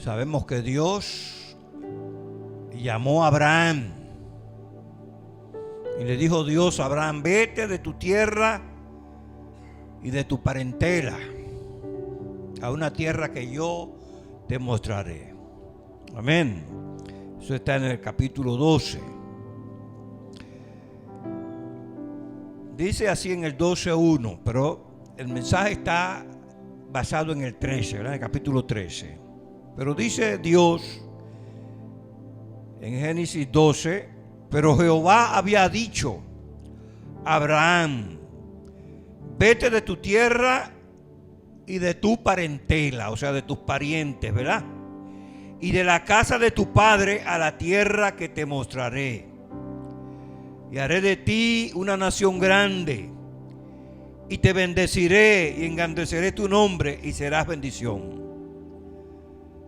Sabemos que Dios llamó a Abraham y le dijo Dios a Abraham: vete de tu tierra y de tu parentela a una tierra que yo te mostraré. Amén. Eso está en el capítulo 12. Dice así en el 12:1, pero el mensaje está basado en el 13, ¿verdad? En el capítulo 13. Pero dice Dios en Génesis 12: pero Jehová había dicho a Abraham: vete de tu tierra y de tu parentela, o sea, de tus parientes, ¿verdad? Y de la casa de tu padre a la tierra que te mostraré. Y haré de ti una nación grande, y te bendeciré y engrandeceré tu nombre, y serás bendición.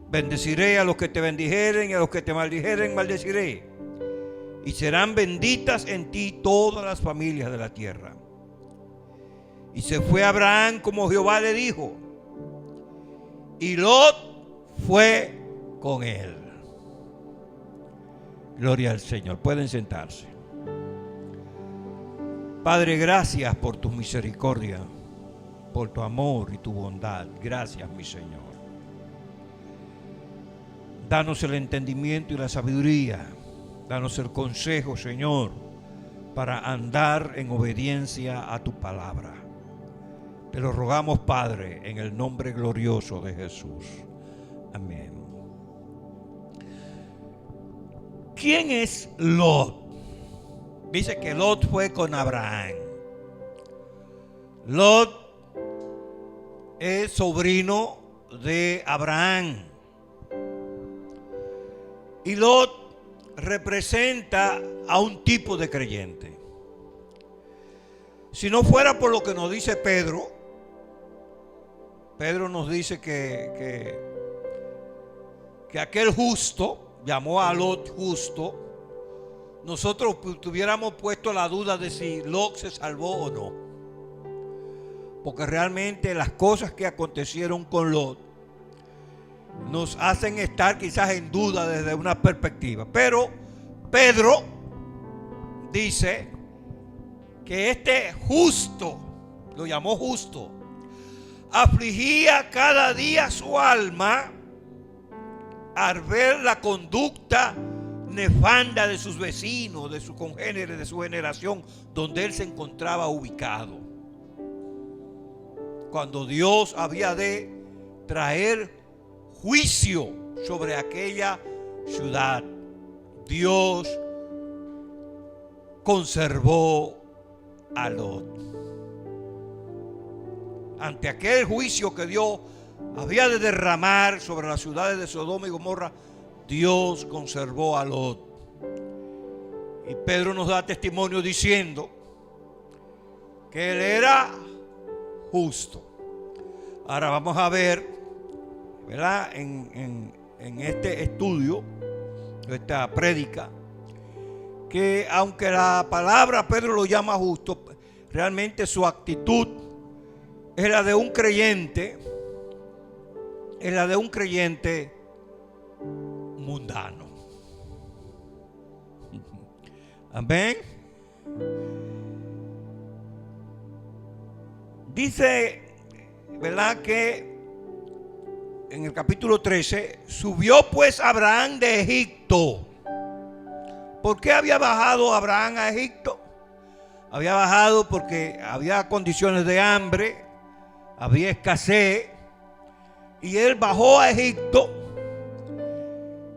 Bendeciré a los que te bendijeren, y a los que te maldijeren maldeciré. Y serán benditas en ti todas las familias de la tierra. Y se fue Abraham como Jehová le dijo, y Lot fue con él. Gloria al Señor. Pueden sentarse. Padre, gracias por tu misericordia, por tu amor y tu bondad. Gracias, mi Señor. Danos el entendimiento y la sabiduría. Danos el consejo, Señor, para andar en obediencia a tu palabra. Te lo rogamos, Padre, en el nombre glorioso de Jesús. Amén. ¿Quién es Lot? Dice que Lot fue con Abraham. Lot es sobrino de Abraham. Y Lot representa a un tipo de creyente. Si no fuera por lo que nos dice Pedro nos dice que aquel justo, llamó a Lot justo, nosotros tuviéramos puesto la duda de si Lot se salvó o no. Porque realmente las cosas que acontecieron con Lot nos hacen estar quizás en duda desde una perspectiva. Pero Pedro dice que este justo, lo llamó justo, afligía cada día su alma al ver la conducta nefanda de sus vecinos, de sus congéneres, de su generación, donde él se encontraba ubicado. Cuando Dios había de traer juicio sobre aquella ciudad, Dios conservó a Lot. Ante aquel juicio que Dios había de derramar sobre las ciudades de Sodoma y Gomorra, Dios conservó a Lot. Y Pedro nos da testimonio diciendo que él era justo. Ahora vamos a ver, ¿verdad? En este estudio, esta prédica, que aunque la palabra Pedro lo llama justo, realmente su actitud es la de un creyente, mundano. Amén. Dice, ¿verdad?, que en el capítulo 13, subió pues Abraham de Egipto. ¿Por qué había bajado Abraham a Egipto? Había bajado porque había condiciones de hambre, había escasez, y él bajó a Egipto.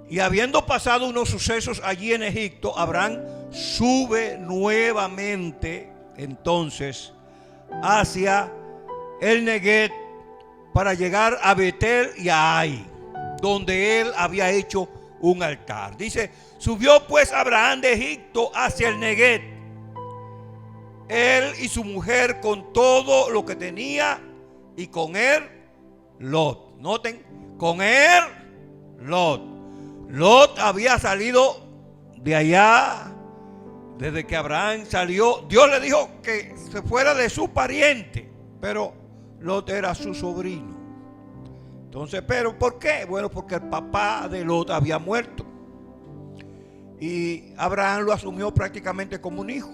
Y habiendo pasado unos sucesos allí en Egipto, Abraham sube nuevamente entonces hacia el Neguet para llegar a Betel y a Ai, donde él había hecho un altar. Dice, subió pues Abraham de Egipto hacia el Neguet, él y su mujer con todo lo que tenía, y con él Lot. Noten, con él Lot. Lot había salido de allá. Desde que Abraham salió, Dios le dijo que se fuera de su pariente, pero Lot era su sobrino. Entonces, ¿pero por qué? Bueno, porque el papá de Lot había muerto. Y Abraham lo asumió prácticamente como un hijo.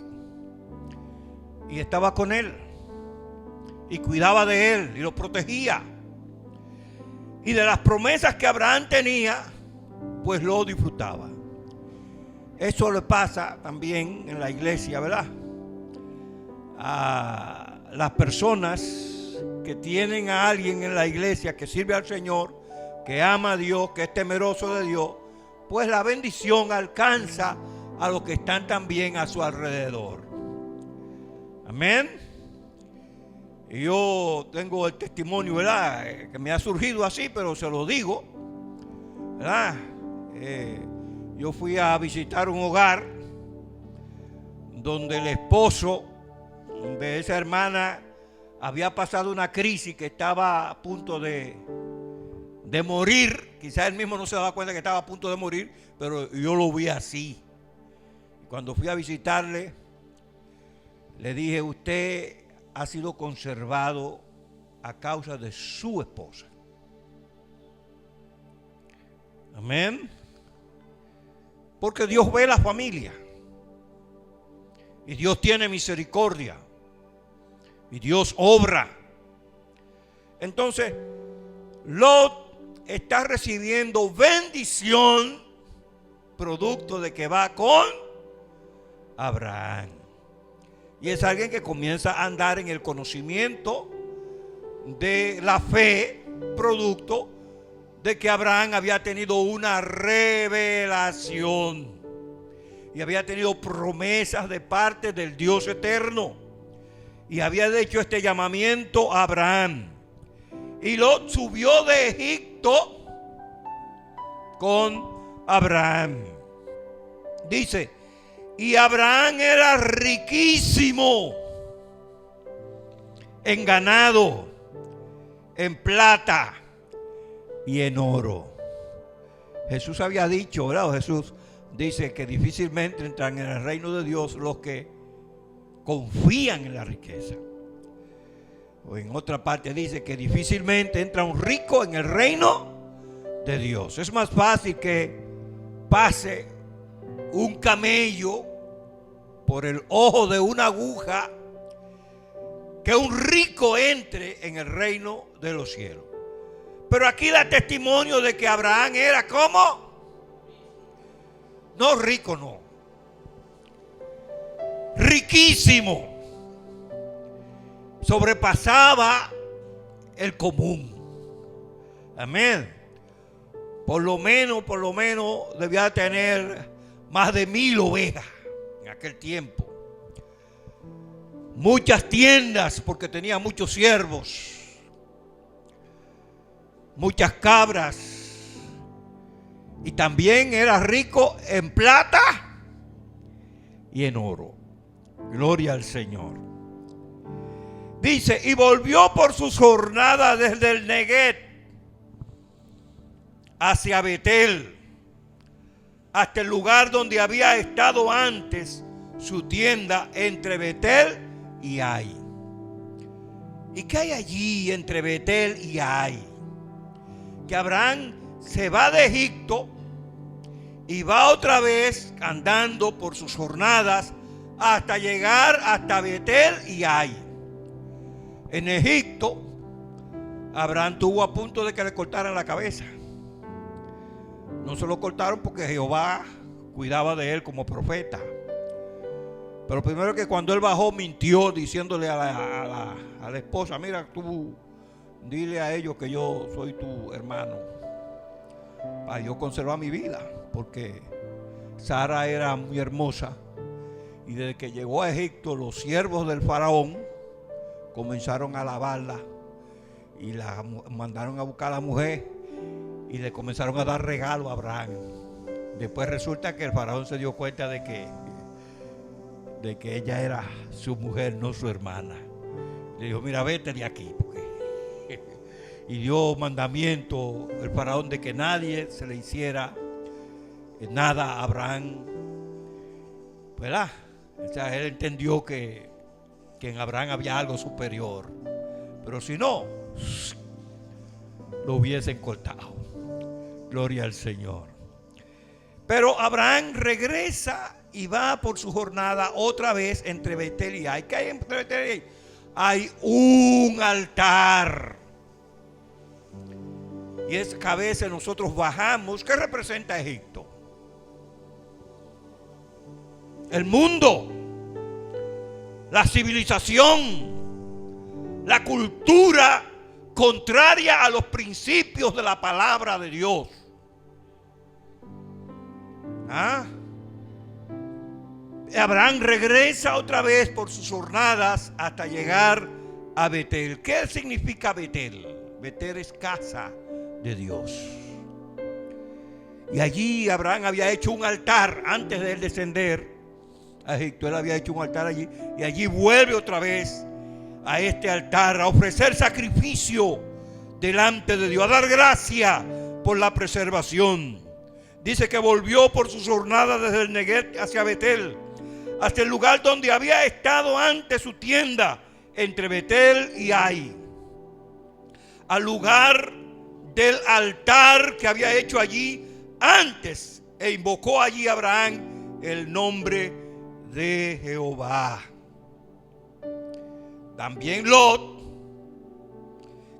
Y estaba con él. Y cuidaba de él y lo protegía. Y de las promesas que Abraham tenía, pues lo disfrutaba. Eso le pasa también en la iglesia, ¿verdad? A las personas que tienen a alguien en la iglesia que sirve al Señor, que ama a Dios, que es temeroso de Dios, pues la bendición alcanza a los que están también a su alrededor. Amén. Y yo tengo el testimonio, ¿verdad? Que me ha surgido así, pero se lo digo, ¿verdad? Yo fui a visitar un hogar donde el esposo de esa hermana había pasado una crisis, que estaba a punto de morir. Quizás él mismo no se daba cuenta que estaba a punto de morir, pero yo lo vi así. Y cuando fui a visitarle, le dije: usted ha sido conservado a causa de su esposa. Amén. Porque Dios ve la familia. Y Dios tiene misericordia. Y Dios obra. Entonces, Lot está recibiendo bendición producto de que va con Abraham. Y es alguien que comienza a andar en el conocimiento de la fe, producto de que Abraham había tenido una revelación y había tenido promesas de parte del Dios eterno, y había hecho este llamamiento a Abraham. Y Lot subió de Egipto con Abraham. Dice: y Abraham era riquísimo en ganado, en plata y en oro. Jesús había dicho, ¿verdad? Jesús dice que difícilmente entran en el reino de Dios los que confían en la riqueza. O en otra parte dice que difícilmente entra un rico en el reino de Dios. Es más fácil que pase un camello por el ojo de una aguja que un rico entre en el reino de los cielos. Pero aquí da testimonio de que Abraham era ¿cómo? No rico, no. Riquísimo. Sobrepasaba el común. Amén. Por lo menos debía tener más de 1000 ovejas en aquel tiempo. Muchas tiendas, porque tenía muchos siervos. Muchas cabras. Y también era rico en plata y en oro. Gloria al Señor. Dice: y volvió por sus jornadas desde el Neguet hacia Betel, hasta el lugar donde había estado antes su tienda, entre Betel y Ai. ¿Y qué hay allí entre Betel y Ai? Que Abraham se va de Egipto y va otra vez andando por sus jornadas hasta llegar hasta Betel y Ai. En Egipto, Abraham tuvo a punto de que le cortaran la cabeza. No se lo cortaron porque Jehová cuidaba de él como profeta. Pero primero, que cuando él bajó, mintió diciéndole a la esposa: mira, tú dile a ellos que yo soy tu hermano, para yo conservar mi vida, porque Sara era muy hermosa. Y desde que llegó a Egipto, los siervos del faraón comenzaron a alabarla y la mandaron a buscar a la mujer y le comenzaron a dar regalo a Abraham. Después resulta que el faraón se dio cuenta de que ella era su mujer, no su hermana. Le dijo: mira, vete de aquí, y dio mandamiento el faraón de que nadie se le hiciera nada a Abraham, ¿verdad? O sea, él entendió que en Abraham había algo superior. Pero si no, lo hubiesen cortado. Gloria al Señor. Pero Abraham regresa y va por su jornada otra vez entre Betel y Ai. ¿Qué hay entre Betel y Ai? Hay un altar. Y es que a veces nosotros bajamos. ¿Qué representa Egipto? El mundo, la civilización, la cultura contraria a los principios de la palabra de Dios. Abraham regresa otra vez por sus jornadas hasta llegar a Betel. ¿Qué significa Betel? Betel es casa de Dios. Y allí Abraham había hecho un altar antes de él descender a Egipto. Él había hecho un altar allí y allí vuelve otra vez a este altar a ofrecer sacrificio delante de Dios, a dar gracia por la preservación. Dice que volvió por sus jornadas desde el Neguev hacia Betel, hasta el lugar donde había estado antes su tienda, entre Betel y Ai, al lugar del altar que había hecho allí antes, e invocó allí Abraham el nombre de Jehová. También Lot,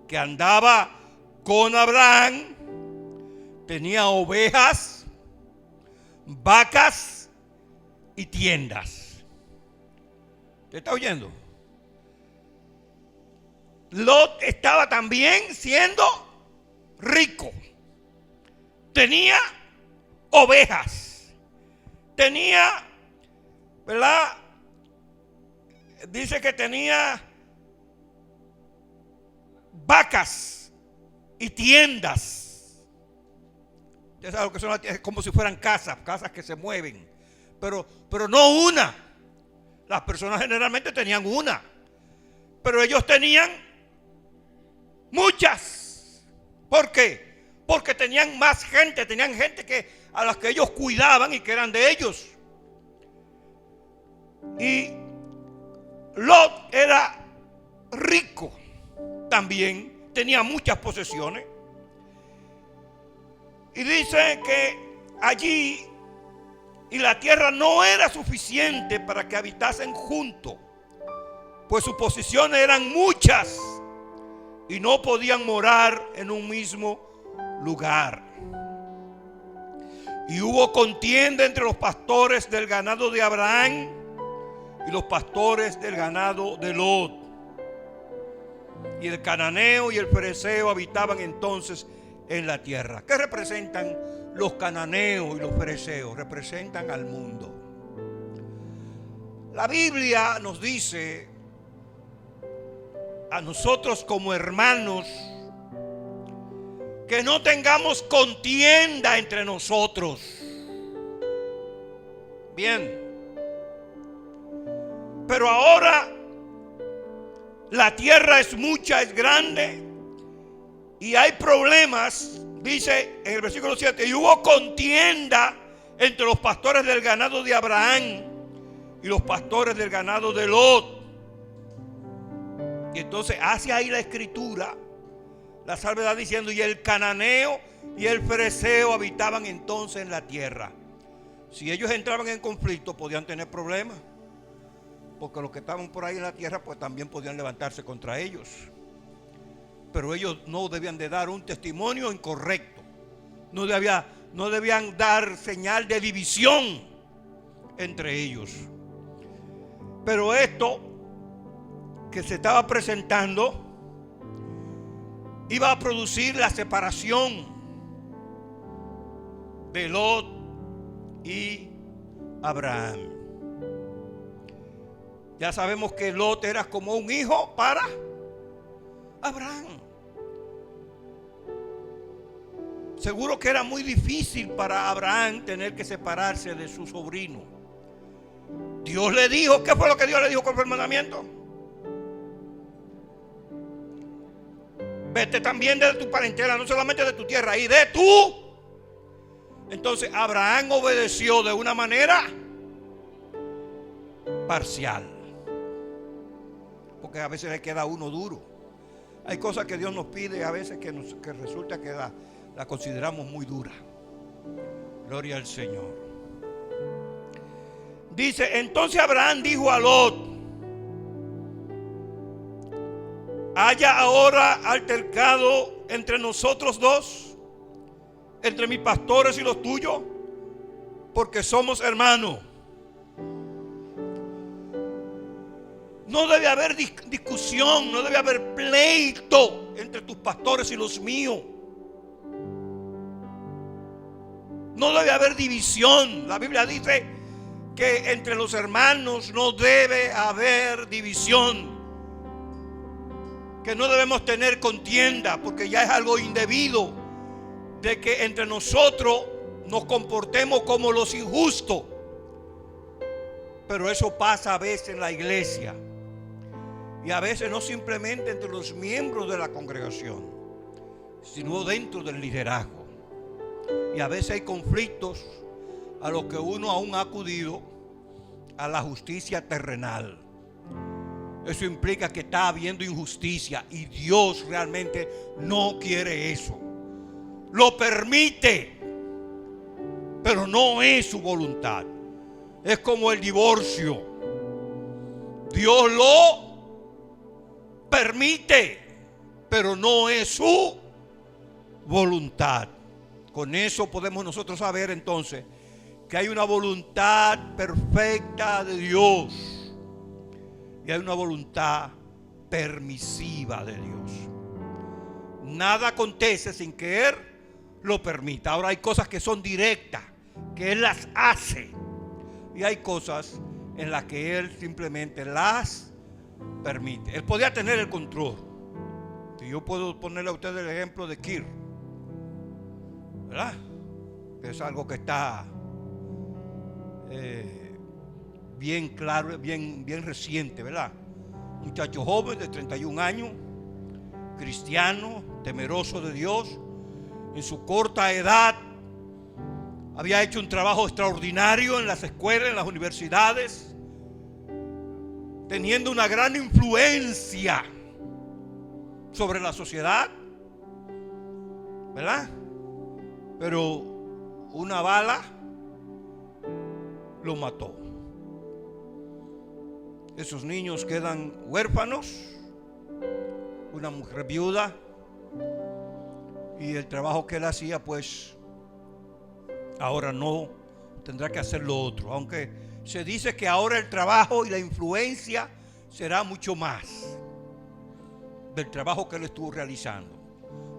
que andaba con Abraham, tenía ovejas, vacas y tiendas. ¿Te está oyendo? Lot estaba también siendo rico. Tenía ovejas. Tenía, ¿verdad? Dice que tenía vacas y tiendas. Ya sabes lo que son las tiendas, como si fueran casas que se mueven. Pero no una. Las personas generalmente tenían una. Pero ellos tenían muchas. ¿Por qué? Porque tenían más gente. Tenían gente a las que ellos cuidaban y que eran de ellos. Y Lot era rico también. Tenía muchas posesiones. Y dice que allí y la tierra no era suficiente para que habitasen juntos, pues sus posesiones eran muchas y no podían morar en un mismo lugar. Y hubo contienda entre los pastores del ganado de Abraham y los pastores del ganado de Lot. Y el cananeo y el fereceo habitaban entonces en la tierra. ¿Qué representan los cananeos y los fereceos? Representan al mundo. La Biblia nos dice a nosotros como hermanos que no tengamos contienda entre nosotros. Bien. Pero ahora la tierra es mucha, es grande y hay problemas. Dice en el versículo 7: y hubo contienda entre los pastores del ganado de Abraham y los pastores del ganado de Lot. Y entonces hace ahí la escritura la salvedad diciendo: y el cananeo y el fereceo habitaban entonces en la tierra. Si ellos entraban en conflicto podían tener problemas, porque los que estaban por ahí en la tierra pues también podían levantarse contra ellos. Pero ellos no debían de dar un testimonio incorrecto. No debían dar señal de división entre ellos. Pero esto que se estaba presentando iba a producir la separación de Lot y Abraham. Ya sabemos que Lot era como un hijo para Abraham. Seguro que era muy difícil para Abraham tener que separarse de su sobrino. Dios le dijo, ¿qué fue lo que Dios le dijo con el mandamiento? Vete también de tu parentela, no solamente de tu tierra, y de tú. Entonces Abraham obedeció de una manera parcial, porque a veces le queda uno duro. Hay cosas que Dios nos pide a veces que resulta que la consideramos muy dura. Gloria al Señor. Dice, entonces Abraham dijo a Lot: ¿haya ahora altercado entre nosotros dos, entre mis pastores y los tuyos? Porque somos hermanos. No debe haber discusión, no debe haber pleito entre tus pastores y los míos. No debe haber división. La Biblia dice que entre los hermanos no debe haber división, que no debemos tener contienda, porque ya es algo indebido de que entre nosotros nos comportemos como los injustos. Pero eso pasa a veces en la iglesia, y a veces no simplemente entre los miembros de la congregación, sino dentro del liderazgo. Y a veces hay conflictos a los que uno aún ha acudido a la justicia terrenal. Eso implica que está habiendo injusticia, y Dios realmente no quiere eso. Lo permite, pero no es su voluntad. Es como el divorcio. Dios lo permite, pero no es su voluntad. Con eso podemos nosotros saber entonces que hay una voluntad perfecta de Dios y hay una voluntad permisiva de Dios. Nada acontece sin que Él lo permita. Ahora hay cosas que son directas, que Él las hace, y hay cosas en las que Él simplemente las permite. Él podía tener el control. Y yo puedo ponerle a ustedes el ejemplo de Kir, ¿verdad? Que es algo que está bien claro, bien reciente, ¿verdad? Muchacho joven de 31 años, cristiano, temeroso de Dios. En su corta edad había hecho un trabajo extraordinario en las escuelas, en las universidades, teniendo una gran influencia sobre la sociedad, ¿verdad? Pero una bala lo mató. Esos niños quedan huérfanos, una mujer viuda, y el trabajo que él hacía, pues ahora no, tendrá que hacer lo otro. Aunque se dice que ahora el trabajo y la influencia será mucho más del trabajo que él estuvo realizando.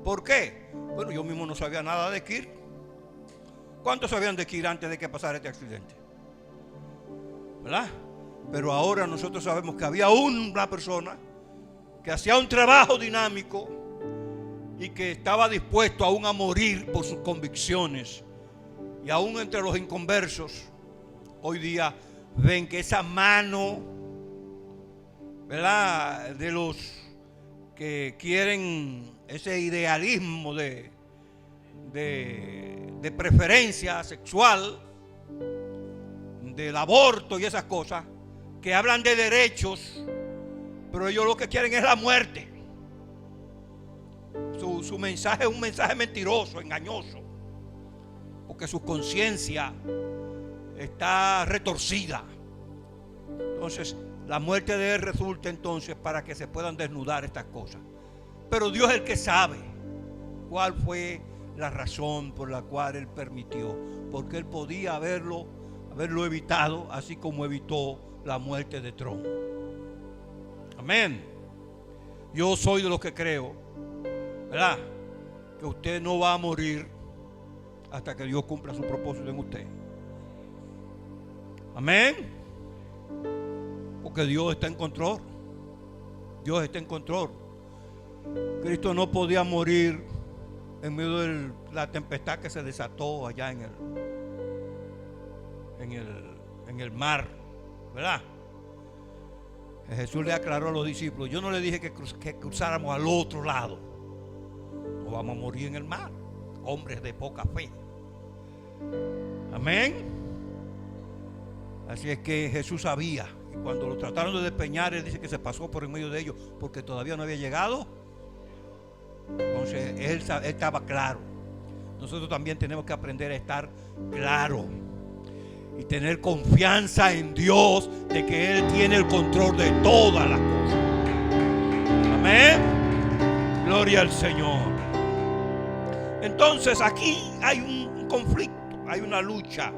¿Por qué? Bueno, yo mismo no sabía nada de Kir. ¿Cuántos sabían de Kir antes de que pasara este accidente? ¿Verdad? Pero ahora nosotros sabemos que había una persona que hacía un trabajo dinámico y que estaba dispuesto aún a morir por sus convicciones. Y aún entre los inconversos, hoy día ven que esa mano, ¿verdad?, de los que quieren ese idealismo de preferencia sexual, del aborto y esas cosas, que hablan de derechos, pero ellos lo que quieren es la muerte. Su mensaje es un mensaje mentiroso, engañoso, porque su conciencia está retorcida. Entonces la muerte de él resulta entonces para que se puedan desnudar estas cosas. Pero Dios es el que sabe cuál fue la razón por la cual él permitió, porque él podía haberlo evitado, así como evitó la muerte de Trump. Amén. Yo soy de los que creo, ¿verdad?, que usted no va a morir hasta que Dios cumpla su propósito en usted. Amén. Porque Dios está en control. Dios está en control. Cristo no podía morir en medio de la tempestad que se desató allá en el mar, ¿verdad? Jesús le aclaró a los discípulos: yo no le dije que cruzáramos al otro lado, o vamos a morir en el mar. Hombres de poca fe. Amén. Así es que Jesús sabía, y cuando lo trataron de despeñar, él dice que se pasó por en medio de ellos, porque todavía no había llegado Entonces él estaba claro. Nosotros también tenemos que aprender a estar claro y tener confianza en Dios de que Él tiene el control de todas las cosas. Amén. Gloria al Señor. Entonces aquí hay un conflicto, hay una lucha,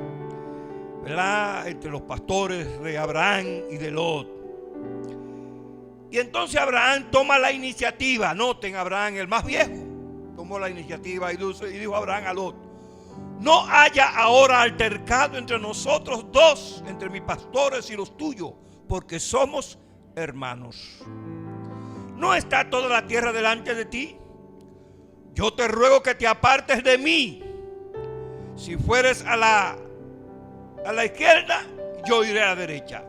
¿verdad?, entre los pastores de Abraham y de Lot. Y entonces Abraham toma la iniciativa. Noten, Abraham, el más viejo, tomó la iniciativa y dijo Abraham a Lot: no haya ahora altercado entre nosotros dos, entre mis pastores y los tuyos, porque somos hermanos. ¿No está toda la tierra delante de ti? Yo te ruego que te apartes de mí. Si fueres a la izquierda, yo iré a la derecha.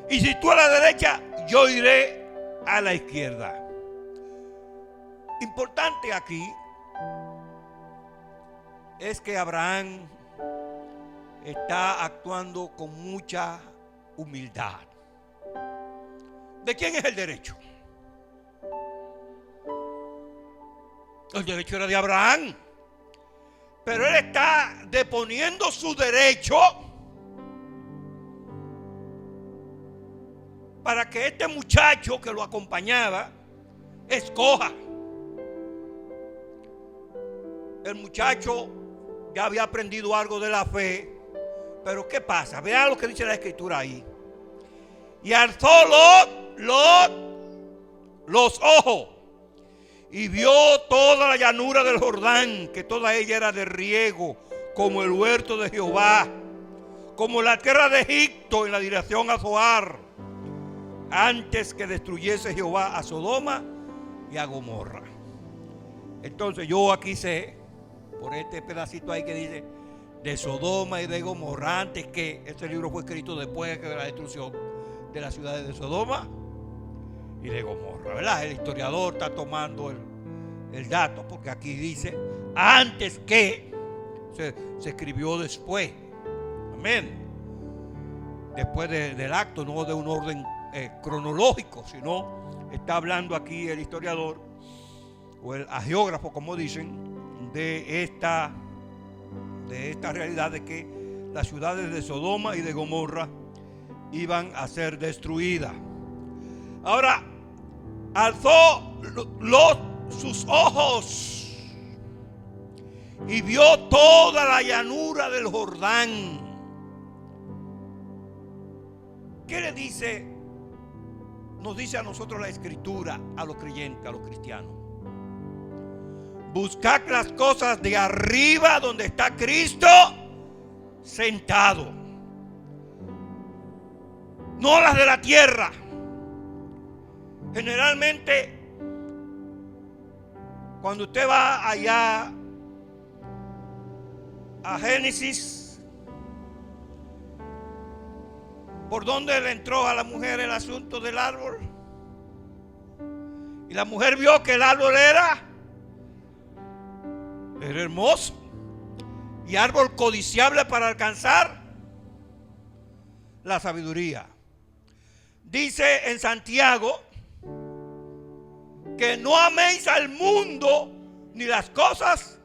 Y si tú a la derecha, yo iré a la izquierda. Importante aquí es que Abraham está actuando con mucha humildad. ¿De quién es el derecho? El derecho era de Abraham, pero él está deponiendo su derecho para que este muchacho que lo acompañaba escoja. El muchacho ya había aprendido algo de la fe, pero ¿qué pasa? Vean lo que dice la escritura ahí. Y alzó Lot los ojos y vio toda la llanura del Jordán, que toda ella era de riego, como el huerto de Jehová, como la tierra de Egipto en la dirección a Zoar, antes que destruyese Jehová a Sodoma y a Gomorra. Entonces yo aquí sé, por este pedacito ahí que dice de Sodoma y de Gomorra, antes que este libro fue escrito después de la destrucción de las ciudades de Sodoma y de Gomorra, ¿verdad? El historiador está tomando el dato, porque aquí dice antes que, se escribió después. Amén. Después del acto, no de un orden cronológico, sino está hablando aquí el historiador o el hagiógrafo, como dicen, de esta realidad de que las ciudades de Sodoma y de Gomorra iban a ser destruidas. Ahora, alzó Lot sus ojos y vio toda la llanura del Jordán. ¿Qué le dice? Nos dice a nosotros la escritura, a los creyentes, a los cristianos: buscad las cosas de arriba, donde está Cristo sentado, no las de la tierra. Generalmente, cuando usted va allá a Génesis, ¿por dónde le entró a la mujer el asunto del árbol? Y la mujer vio que el árbol era hermoso y árbol codiciable para alcanzar la sabiduría. Dice en Santiago que no améis al mundo ni las cosas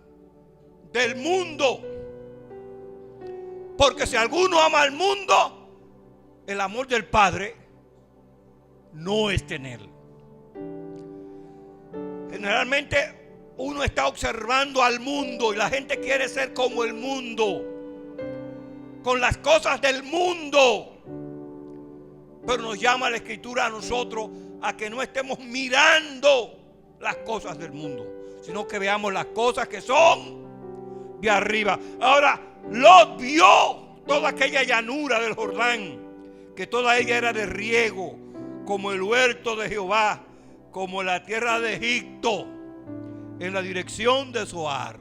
del mundo, porque si alguno ama al mundo, el amor del Padre no está en él. Generalmente uno está observando al mundo y la gente quiere ser como el mundo, con las cosas del mundo. Pero nos llama la escritura a nosotros a que no estemos mirando las cosas del mundo, sino que veamos las cosas que son de arriba. Ahora, Lot vio toda aquella llanura del Jordán, que toda ella era de riego, como el huerto de Jehová, como la tierra de Egipto, en la dirección de Zoar.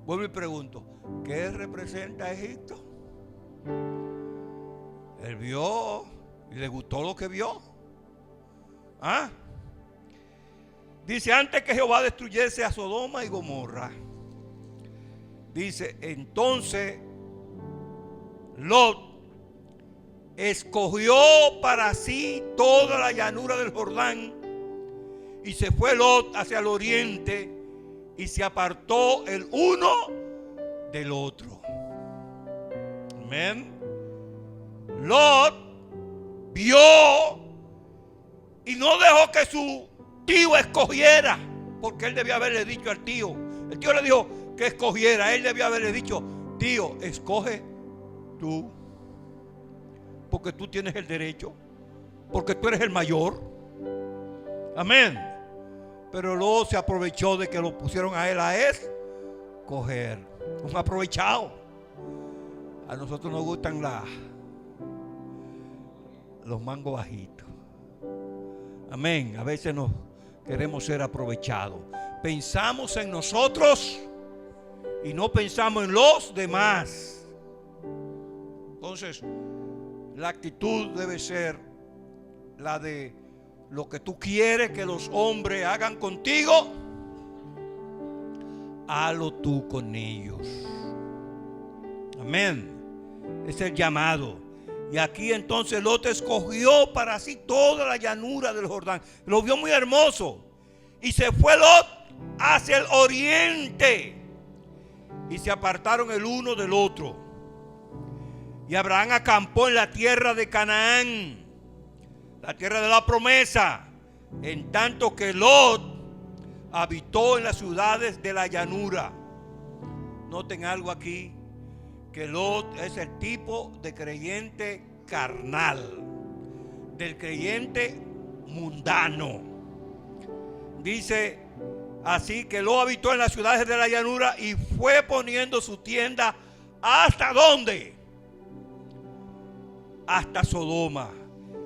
Vuelvo y pregunto, ¿qué representa Egipto? Él vio y le gustó lo que vio. ¿Ah? Dice, antes que Jehová destruyese a Sodoma y Gomorra. Dice, entonces Lot escogió para sí toda la llanura del Jordán y se fue Lot hacia el oriente y se apartó el uno del otro. Amén. Lot vio y no dejó que su tío escogiera, porque él debía haberle dicho al tío. El tío le dijo que escogiera. Él debía haberle dicho: tío, escoge tú, porque tú tienes el derecho, porque tú eres el mayor. Amén. Pero luego se aprovechó de que lo pusieron a él a escoger. Un aprovechado. A nosotros nos gustan los mangos bajitos. Amén. A veces nos queremos ser aprovechados. Pensamos en nosotros y no pensamos en los demás. Entonces, la actitud debe ser la de lo que tú quieres que los hombres hagan contigo, hazlo tú con ellos. Amén. Es el llamado. Y aquí entonces Lot escogió para sí toda la llanura del Jordán. Lo vio muy hermoso. Y se fue Lot hacia el oriente. Y se apartaron el uno del otro. Y Abraham acampó en la tierra de Canaán, la tierra de la promesa, en tanto que Lot habitó en las ciudades de la llanura. Noten algo aquí, que Lot es el tipo de creyente carnal, del creyente mundano. Dice así que Lot habitó en las ciudades de la llanura y fue poniendo su tienda ¿hasta dónde? Hasta Sodoma.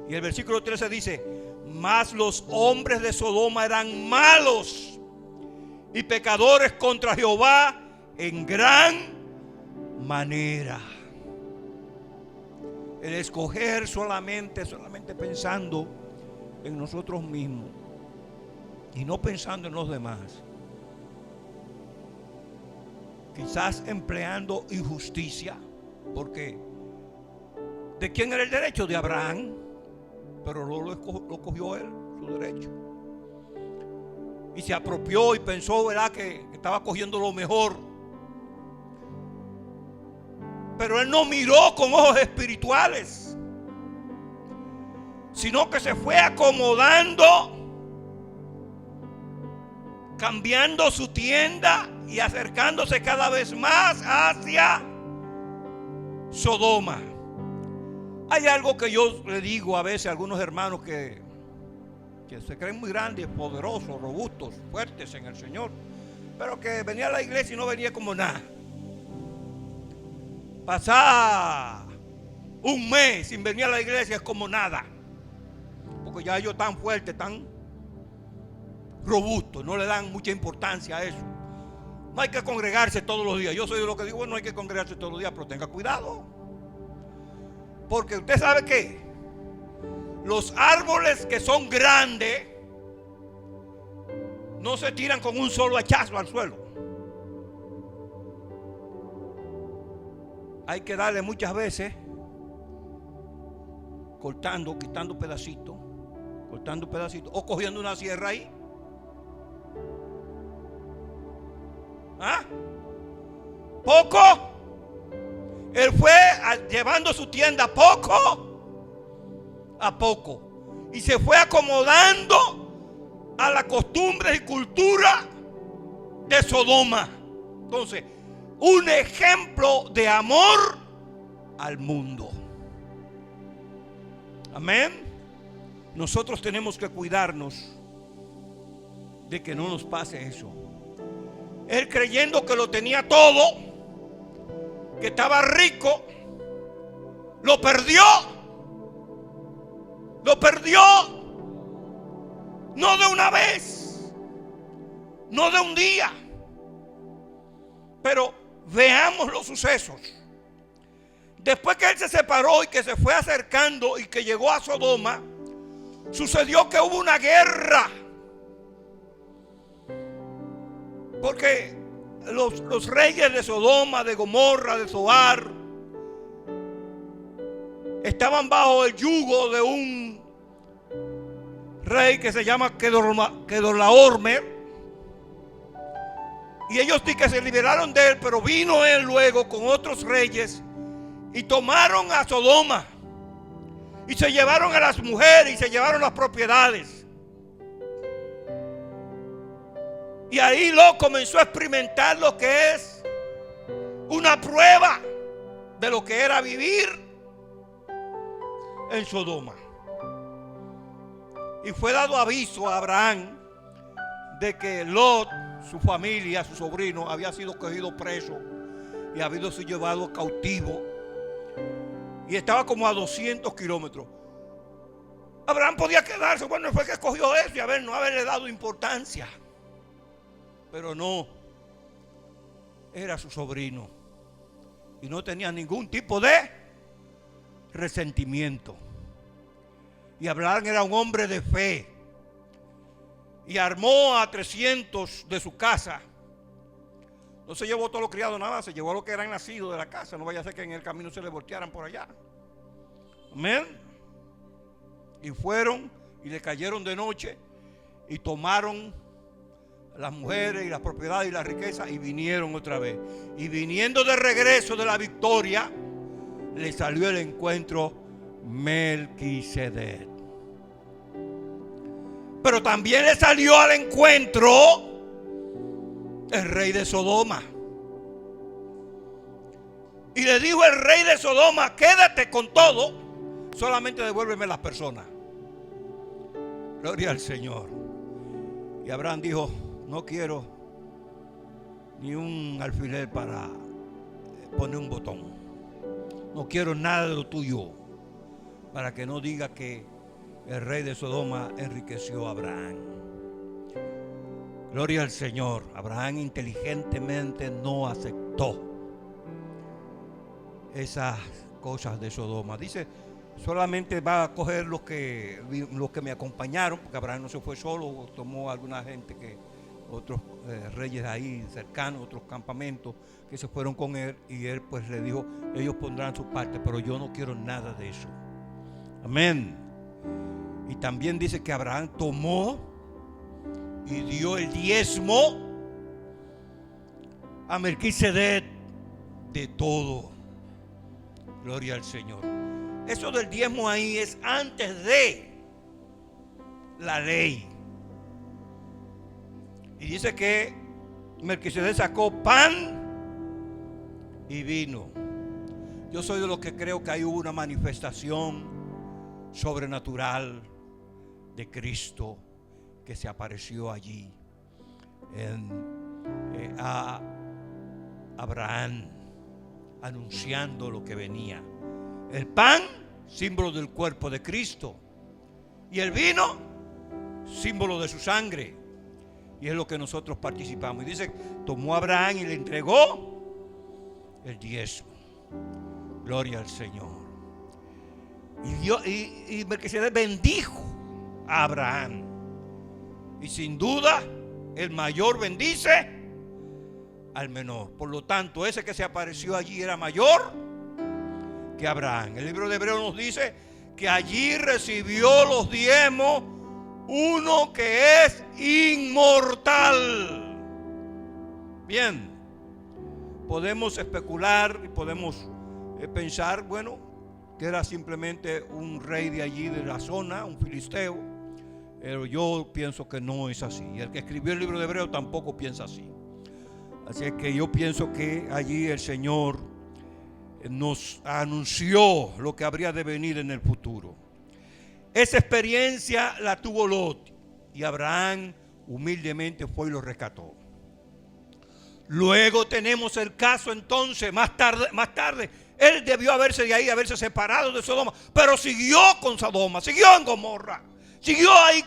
Y el versículo 13 dice: mas los hombres de Sodoma eran malos y pecadores contra Jehová en gran manera. El escoger solamente pensando en nosotros mismos y no pensando en los demás, quizás empleando injusticia, porque ¿de quién era el derecho? De Abraham, pero lo cogió él, su derecho, y se apropió y pensó, ¿verdad?, que estaba cogiendo lo mejor. Pero él no miró con ojos espirituales, sino que se fue acomodando, cambiando su tienda y acercándose cada vez más hacia Sodoma. Hay algo que yo le digo a veces a algunos hermanos que se creen muy grandes, poderosos, robustos, fuertes en el Señor, pero que venía a la iglesia y no venía como nada. Pasar un mes sin venir a la iglesia es como nada, porque ya ellos tan fuertes, tan robustos, no le dan mucha importancia a eso. No hay que congregarse todos los días. Yo soy de lo que digo, bueno, no hay que congregarse todos los días, pero tenga cuidado, porque usted sabe que los árboles que son grandes no se tiran con un solo hachazo al suelo. Hay que darle muchas veces, cortando, quitando pedacitos, o cogiendo una sierra ahí. ¿Ah? Poco. Él fue llevando su tienda poco a poco y se fue acomodando a la costumbre y cultura de Sodoma. Entonces, un ejemplo de amor al mundo. Amén. Nosotros tenemos que cuidarnos de que no nos pase eso. Él, creyendo que lo tenía todo, que estaba rico, lo perdió. No de una vez, no de un día, pero veamos los sucesos. Después que él se separó y que se fue acercando y que llegó a Sodoma, sucedió que hubo una guerra, porque los reyes de Sodoma, de Gomorra, de Zoar, estaban bajo el yugo de un rey que se llama Kedorlaomer. Y ellos sí que se liberaron de él, pero vino él luego con otros reyes y tomaron a Sodoma. Y se llevaron a las mujeres y se llevaron las propiedades. Y ahí Lot comenzó a experimentar lo que es una prueba de lo que era vivir en Sodoma. Y fue dado aviso a Abraham de que Lot, su familia, su sobrino, había sido cogido preso y había sido llevado cautivo. Y estaba como a 200 kilómetros. Abraham podía quedarse. Bueno, fue que escogió eso y no haberle dado importancia. Pero no. Era su sobrino. Y no tenía ningún tipo de resentimiento. Y Abraham era un hombre de fe. Y armó a 300 de su casa. No se llevó todos los criados nada, se llevó a los que eran nacidos de la casa. No vaya a ser que en el camino se le voltearan por allá. Amén. Y fueron y le cayeron de noche y tomaron las mujeres y las propiedades y la riqueza y vinieron otra vez. Y viniendo de regreso de la victoria, le salió el encuentro Melquisedec. Pero también le salió al encuentro el rey de Sodoma. Y le dijo el rey de Sodoma: quédate con todo, solamente devuélveme las personas. Gloria al Señor. Y Abraham dijo: no quiero ni un alfiler para poner un botón. No quiero nada de lo tuyo, para que no diga que el rey de Sodoma enriqueció a Abraham. Gloria al Señor. Abraham inteligentemente no aceptó esas cosas de Sodoma. Dice: solamente va a coger los que me acompañaron, porque Abraham no se fue solo, tomó a alguna gente, otros reyes ahí cercanos, otros campamentos que se fueron con él, y él pues le dijo: ellos pondrán su parte, pero yo no quiero nada de eso. Amén. Y también dice que Abraham tomó y dio el diezmo a Melquisedec de todo. Gloria al Señor. Eso del diezmo ahí es antes de la ley. Y dice que Melquisedec sacó pan y vino. Yo soy de los que creo que hay una manifestación sobrenatural de Cristo que se apareció allí a Abraham, anunciando lo que venía. El pan, símbolo del cuerpo de Cristo, y el vino, símbolo de su sangre. Y es lo que nosotros participamos. Y dice: tomó a Abraham y le entregó el diezmo. Gloria al Señor. Y Melquisedec bendijo a Abraham. Y sin duda, el mayor bendice al menor. Por lo tanto, ese que se apareció allí era mayor que Abraham. El libro de Hebreos nos dice que allí recibió los diezmos uno que es inmortal. Bien, podemos especular y podemos pensar, bueno, que era simplemente un rey de allí, de la zona, un filisteo. Pero yo pienso que no es así. Y el que escribió el libro de Hebreos tampoco piensa así. Así es que yo pienso que allí el Señor nos anunció lo que habría de venir en el futuro. Esa experiencia la tuvo Lot, y Abraham humildemente fue y lo rescató. Luego tenemos el caso entonces, más tarde, él debió haberse separado de Sodoma, pero siguió con Sodoma, siguió en Gomorra, siguió ahí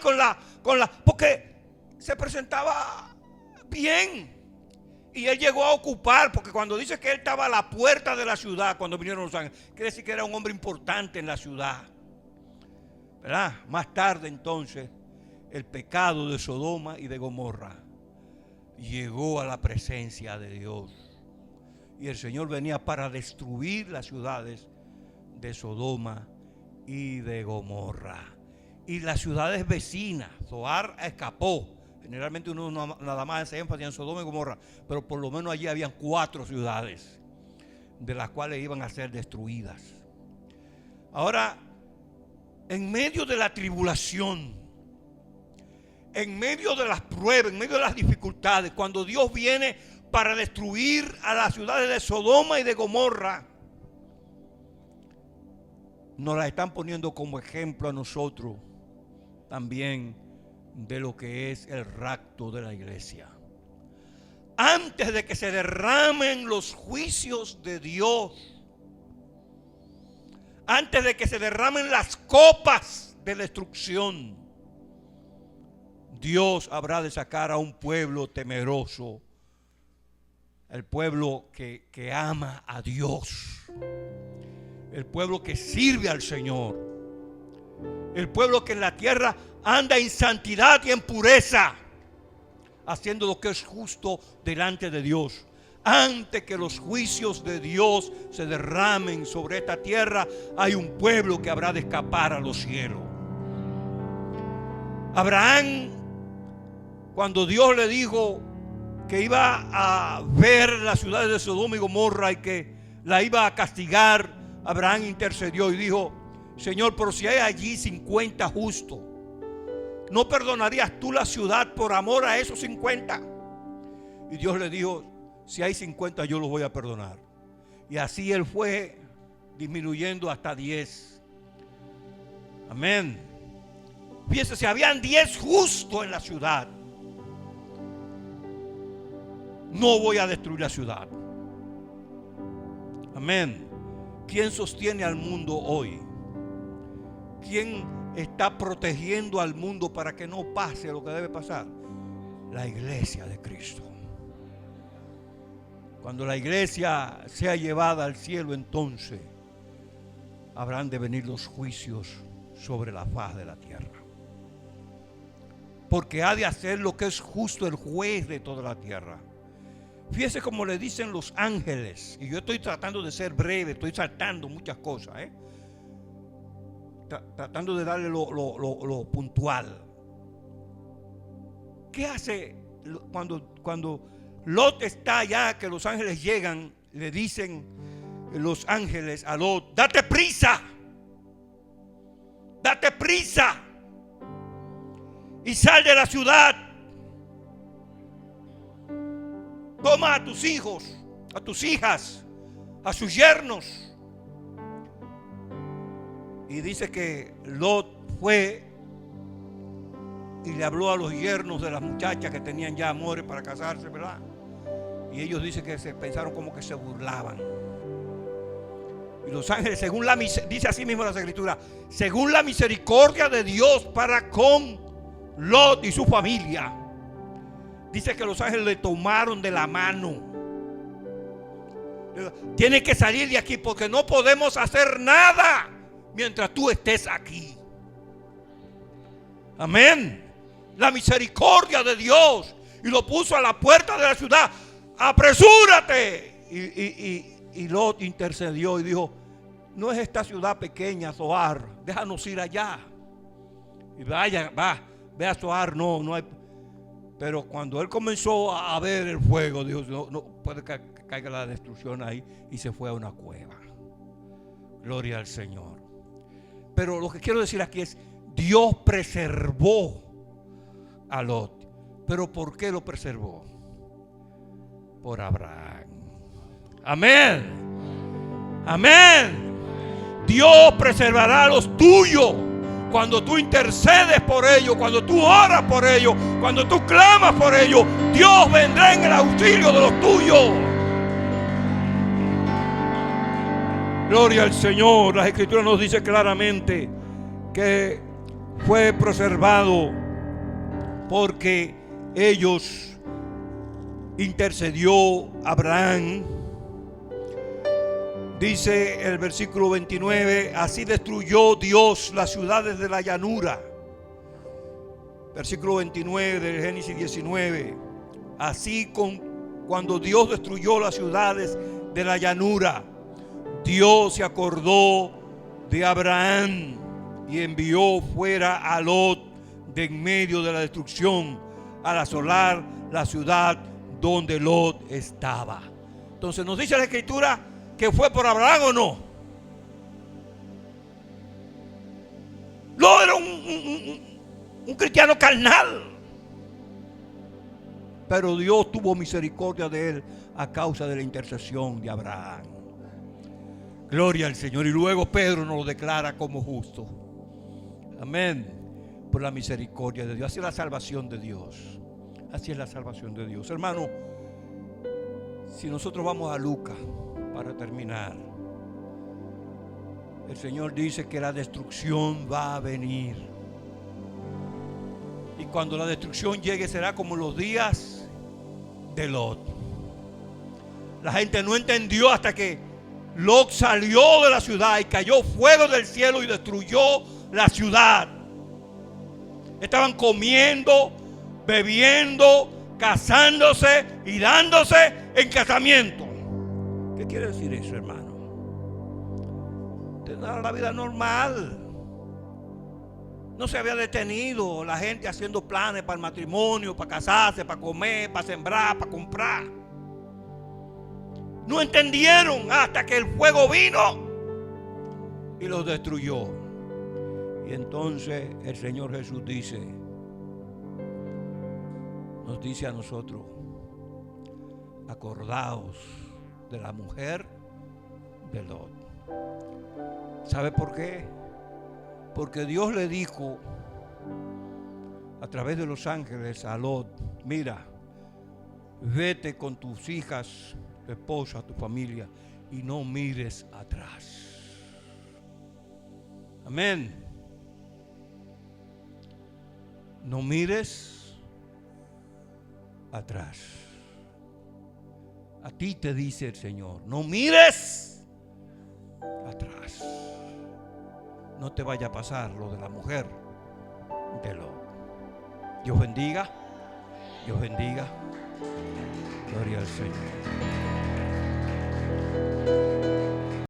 porque se presentaba bien. Y él llegó a ocupar, porque cuando dice que él estaba a la puerta de la ciudad cuando vinieron los ángeles, quiere decir que era un hombre importante en la ciudad, ¿verdad? Más tarde entonces el pecado de Sodoma y de Gomorra llegó a la presencia de Dios, y el Señor venía para destruir las ciudades de Sodoma y de Gomorra y las ciudades vecinas. Zoar escapó, Generalmente uno nada más hace énfasis en Sodoma y Gomorra, pero por lo menos allí habían 4 ciudades de las cuales iban a ser destruidas. Ahora, en medio de la tribulación, en medio de las pruebas, en medio de las dificultades, cuando Dios viene para destruir a las ciudades de Sodoma y de Gomorra, nos la están poniendo como ejemplo a nosotros también de lo que es el rapto de la iglesia. Antes de que se derramen los juicios de Dios, antes de que se derramen las copas de destrucción, Dios habrá de sacar a un pueblo temeroso, el pueblo que ama a Dios, el pueblo que sirve al Señor, el pueblo que en la tierra anda en santidad y en pureza, haciendo lo que es justo delante de Dios. Antes que los juicios de Dios se derramen sobre esta tierra, hay un pueblo que habrá de escapar a los cielos. Abraham, cuando Dios le dijo que iba a ver las ciudades de Sodoma y Gomorra y que la iba a castigar, Abraham intercedió y dijo: Señor, pero si hay allí 50 justos, ¿no perdonarías tú la ciudad por amor a esos 50? Y Dios le dijo: si hay 50 yo los voy a perdonar. Y así él fue disminuyendo hasta 10. Amén. Fíjense, si habían 10 justos en la ciudad, no voy a destruir la ciudad. Amén. ¿Quién sostiene al mundo hoy? ¿Quién está protegiendo al mundo para que no pase lo que debe pasar? La iglesia de Cristo. Cuando la iglesia sea llevada al cielo, entonces habrán de venir los juicios sobre la faz de la tierra. Porque ha de hacer lo que es justo el juez de toda la tierra. Fíjese como le dicen los ángeles, y yo estoy tratando de ser breve, estoy saltando muchas cosas, tratando de darle lo puntual. ¿Qué hace cuando Lot está allá, que los ángeles llegan? Le dicen los ángeles a Lot: date prisa y sal de la ciudad. Toma a tus hijos, a tus hijas, a sus yernos. Y dice que Lot fue y le habló a los yernos de las muchachas que tenían ya amores para casarse, ¿verdad? Y ellos dicen que se pensaron como que se burlaban. Y los ángeles, dice así mismo la Escritura, según la misericordia de Dios para con Lot y su familia, dice que los ángeles le tomaron de la mano. Tienes que salir de aquí porque no podemos hacer nada mientras tú estés aquí. Amén. La misericordia de Dios. Y lo puso a la puerta de la ciudad. Apresúrate. Y Lot intercedió y dijo: no es esta ciudad pequeña, Zoar, déjanos ir allá. Y ve a Zoar, no hay. Pero cuando él comenzó a ver el fuego, dijo: no puede que caiga la destrucción ahí. Y se fue a una cueva. Gloria al Señor. Pero lo que quiero decir aquí es: Dios preservó a Lot. ¿Pero por qué lo preservó? Por Abraham. Amén. Amén. Dios preservará a los tuyos cuando tú intercedes por ellos, cuando tú oras por ellos, cuando tú clamas por ellos. Dios vendrá en el auxilio de los tuyos. Gloria al Señor. Las Escrituras nos dice claramente que fue preservado porque ellos intercedió Abraham. Dice el versículo 29: así destruyó Dios las ciudades de la llanura. Versículo 29 del Génesis 19. Así cuando Dios destruyó las ciudades de la llanura, Dios se acordó de Abraham y envió fuera a Lot de en medio de la destrucción, al asolar la ciudad donde Lot estaba. Entonces nos dice la Escritura que fue por Abraham o no. Lot era un cristiano carnal, pero Dios tuvo misericordia de él a causa de la intercesión de Abraham. Gloria al Señor. Y luego Pedro nos lo declara como justo. Amén. Por la misericordia de Dios. Así es la salvación de Dios. Así es la salvación de Dios. Hermano, si nosotros vamos a Lucas, para terminar, el Señor dice que la destrucción va a venir. Y cuando la destrucción llegue será como los días de Lot. La gente no entendió hasta que Lot salió de la ciudad y cayó fuego del cielo y destruyó la ciudad. Estaban comiendo, bebiendo, casándose y dándose en casamiento. ¿Qué quiere decir eso, hermano? Tener la vida normal. No se había detenido la gente haciendo planes para el matrimonio, para casarse, para comer, para sembrar, para comprar. No entendieron hasta que el fuego vino y los destruyó. Y entonces el Señor Jesús nos dice a nosotros: acordaos de la mujer de Lot. ¿Sabe por qué? Porque Dios le dijo a través de los ángeles a Lot: mira, vete con tus hijas, tu esposa, tu familia, y no mires atrás. Amén. No mires atrás. A ti te dice el Señor: no mires atrás. No te vaya a pasar lo de la mujer de Lot. Dios bendiga. Dios bendiga. Gloria al Señor.